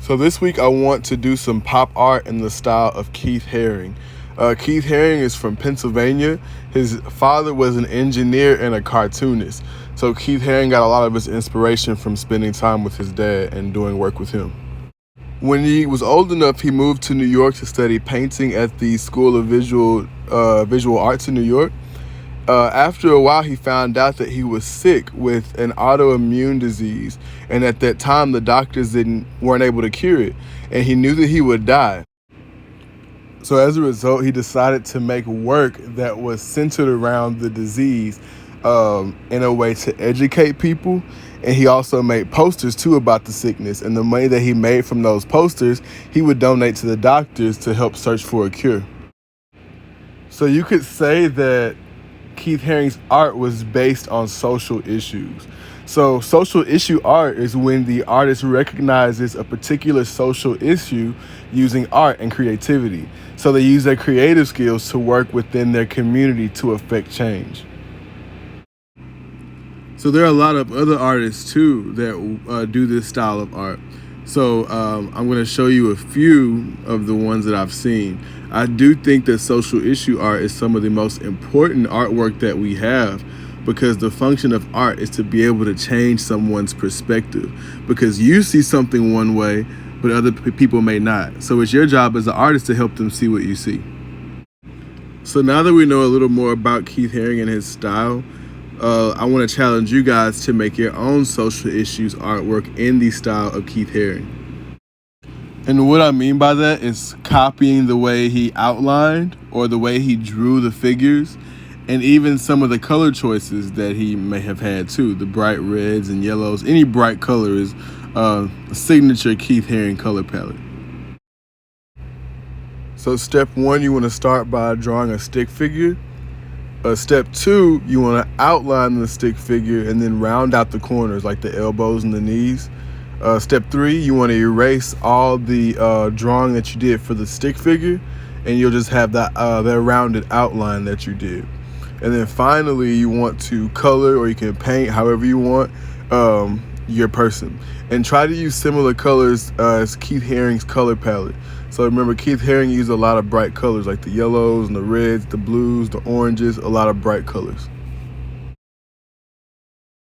So this week I want to do some pop art in the style of Keith Haring. Keith Haring is from Pennsylvania. His father was an engineer and a cartoonist. So Keith Haring got a lot of his inspiration from spending time with his dad and doing work with him. When he was old enough, he moved to New York to study painting at the School of Visual Arts in New York. After a while, he found out that he was sick with an autoimmune disease, and at that time, the doctors weren't able to cure it, and he knew that he would die. So as a result, he decided to make work that was centered around the disease in a way to educate people, and he also made posters too about the sickness, and the money that he made from those posters, he would donate to the doctors to help search for a cure. So you could say that Keith Haring's art was based on social issues. So social issue art is when the artist recognizes a particular social issue using art and creativity. So they use their creative skills to work within their community to affect change. So there are a lot of other artists too that do this style of art. So I'm going to show you a few of the ones that I've seen. I do think that social issue art is some of the most important artwork that we have, because the function of art is to be able to change someone's perspective, because you see something one way, but other people may not. So it's your job as an artist to help them see what you see. So now that we know a little more about Keith Haring and his style, I want to challenge you guys to make your own social issues artwork in the style of Keith Haring. And what I mean by that is copying the way he outlined or the way he drew the figures, and even some of the color choices that he may have had too. The bright reds and yellows, any bright color is a signature Keith Haring color palette. So step one, you want to start by drawing a stick figure. Step two, you want to outline the stick figure and then round out the corners like the elbows and the knees. Step three, you want to erase all the drawing that you did for the stick figure, and you'll just have that rounded outline that you did. And then finally, you want to color, or you can paint however you want, your person. And try to use similar colors as Keith Haring's color palette. So remember, Keith Haring used a lot of bright colors like the yellows and the reds, the blues, the oranges, a lot of bright colors.